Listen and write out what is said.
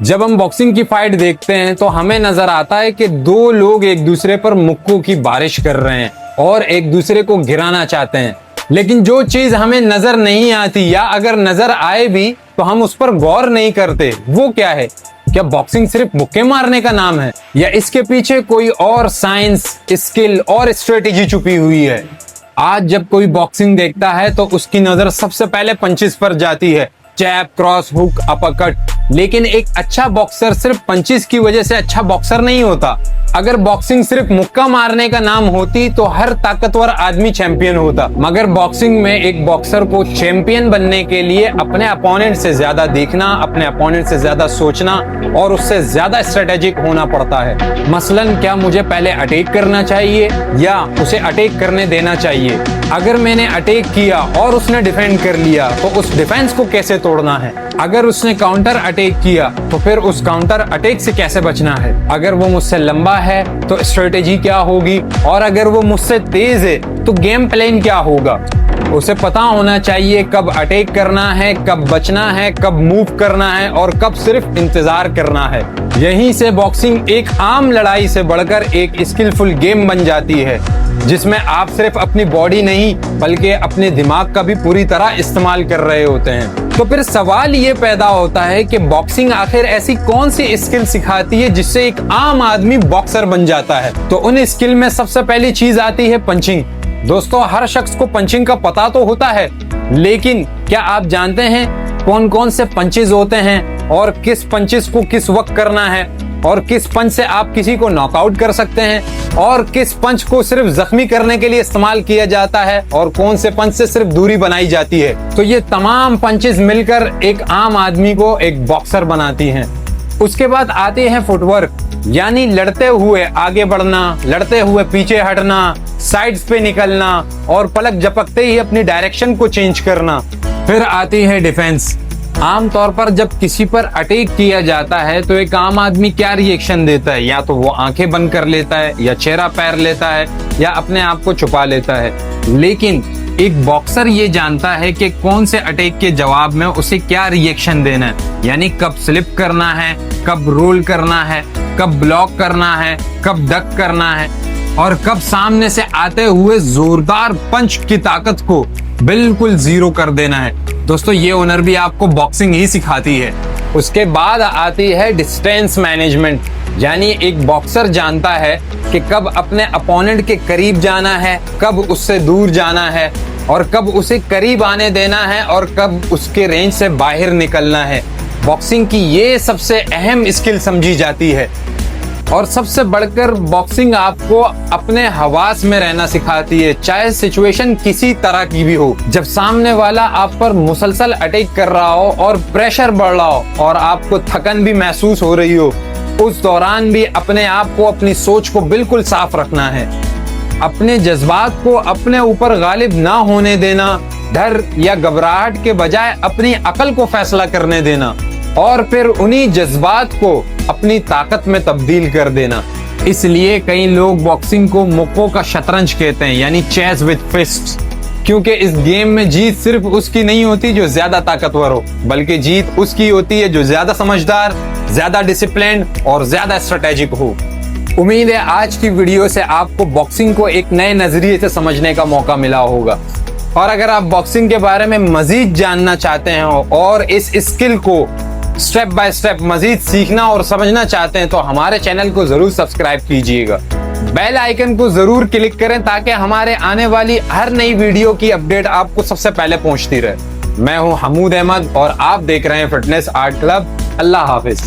जब हम बॉक्सिंग की फाइट देखते हैं तो हमें नजर आता है कि दो लोग एक दूसरे पर मुक्कों की बारिश कर रहे हैं और एक दूसरे को गिराना चाहते हैं। लेकिन जो चीज हमें नजर नहीं आती या अगर नजर आए भी तो हम उस पर गौर नहीं करते, वो क्या है? क्या बॉक्सिंग सिर्फ मुक्के मारने का नाम है या इसके पीछे कोई और साइंस, स्किल और स्ट्रेटेजी छुपी हुई है? आज जब कोई बॉक्सिंग देखता है तो उसकी नजर सबसे पहले पंचेस पर जाती है, जैब, क्रॉस, हुक, अपरकट। लेकिन एक अच्छा बॉक्सर सिर्फ पंचेस की वजह से अच्छा बॉक्सर नहीं होता। अगर बॉक्सिंग सिर्फ मुक्का मारने का नाम होती तो हर ताकतवर आदमी चैंपियन होता, मगर बॉक्सिंग में एक बॉक्सर को चैंपियन बनने के लिए अपने अपोनेंट से ज्यादा देखना, अपने अपोनेंट से ज्यादा सोचना और उससे ज्यादा स्ट्रेटेजिक होना पड़ता है। मसलन क्या मुझे पहले अटैक करना चाहिए या उसे अटैक करने देना चाहिए? अगर मैंने अटैक किया और उसने डिफेंड कर लिया तो उस डिफेंस को कैसे तोड़ना है? अगर उसने काउंटर अटैक किया तो फिर उस काउंटर अटैक से कैसे बचना है? अगर वो मुझसे लंबा है तो स्ट्रेटेजी क्या होगी और अगर वो मुझसे तेज है तो गेम प्लान क्या होगा? उसे पता होना चाहिए कब अटैक करना है, कब बचना है, कब मूव करना है और कब सिर्फ इंतजार करना है। यहीं से बॉक्सिंग एक आम लड़ाई से बढ़कर एक स्किलफुल गेम बन जाती है, जिसमें आप सिर्फ अपनी बॉडी नहीं बल्कि अपने दिमाग का भी पूरी तरह इस्तेमाल कर रहे होते हैं। तो फिर सवाल ये पैदा होता है कि बॉक्सिंग आखिर ऐसी कौन सी स्किल सिखाती है जिससे एक आम आदमी बॉक्सर बन जाता है? तो उन स्किल में सबसे पहली चीज आती है पंचिंग। दोस्तों, हर शख्स को पंचिंग का पता तो होता है, लेकिन क्या आप जानते हैं कौन कौन से पंचेज होते हैं और किस पंचेज को किस वक्त करना है और किस पंच से आप किसी को नॉकआउट कर सकते हैं और किस पंच को सिर्फ जख्मी करने के लिए इस्तेमाल किया जाता है और कौन से पंच से सिर्फ दूरी बनाई जाती है? तो ये तमाम पंचेस मिलकर एक आम आदमी को एक बॉक्सर बनाती हैं। उसके बाद आते हैं फुटवर्क, यानी लड़ते हुए आगे बढ़ना, लड़ते हुए पीछे हटना, साइड्स पे निकलना और पलक झपकते ही अपनी डायरेक्शन को चेंज करना। फिर आती है डिफेंस। आमतौर पर जब किसी पर अटैक किया जाता है तो एक आम आदमी क्या रिएक्शन देता है? या तो वो आंखें बंद कर लेता है या चेहरा पैर लेता है या अपने आप को छुपा लेता है। लेकिन एक बॉक्सर ये जानता है कि कौन से अटैक के जवाब में उसे क्या रिएक्शन देना है, यानी कब स्लिप करना है, कब रोल करना है, कब ब्लॉक करना है, कब डक करना है और कब सामने से आते हुए जोरदार पंच की ताकत को बिल्कुल जीरो कर देना है। दोस्तों, ये हुनर भी आपको बॉक्सिंग ही सिखाती है। उसके बाद आती है डिस्टेंस मैनेजमेंट, यानी एक बॉक्सर जानता है कि कब अपने अपोनेंट के करीब जाना है, कब उससे दूर जाना है और कब उसे करीब आने देना है और कब उसके रेंज से बाहर निकलना है। बॉक्सिंग की ये सबसे अहम स्किल समझी जाती है और सबसे बढ़कर बॉक्सिंग आपको अपने हवास में रहना सिखाती है, चाहे सिचुएशन किसी तरह की भी हो। जब सामने वाला आप पर मुसलसल अटैक कर रहा हो और प्रेशर बढ़ रहा हो और आपको थकन भी महसूस हो रही हो, उस दौरान भी अपने आप को, अपनी सोच को बिल्कुल साफ रखना है। अपने जज्बात को अपने ऊपर गालिब ना होने देना, डर या घबराहट के बजाय अपनी अकल को फैसला करने देना और फिर उन्हीं जज्बात को अपनी ताकत में तब्दील कर देना। इसलिए कई लोग बॉक्सिंग को मुक्कों का शतरंज कहते हैं, यानी चेस विद फिस्ट्स, क्योंकि इस गेम में जीत सिर्फ उसकी नहीं होती जो ज्यादा ताकतवर हो, बल्कि जीत उसकी होती है जो ज्यादा समझदार, ज्यादा डिसिप्लिन और ज्यादा स्ट्रेटेजिक हो। उम्मीद है आज की वीडियो से आपको बॉक्सिंग को एक नए नजरिए से समझने का मौका मिला होगा। और अगर आप बॉक्सिंग के बारे में मजीद जानना चाहते हैं और इस स्किल को स्टेप बाय स्टेप मजीद सीखना और समझना चाहते हैं तो हमारे चैनल को जरूर सब्सक्राइब कीजिएगा। बेल आइकन को जरूर क्लिक करें ताकि हमारे आने वाली हर नई वीडियो की अपडेट आपको सबसे पहले पहुंचती रहे। मैं हूं हमूद अहमद और आप देख रहे हैं फिटनेस आर्ट क्लब। अल्लाह हाफिज।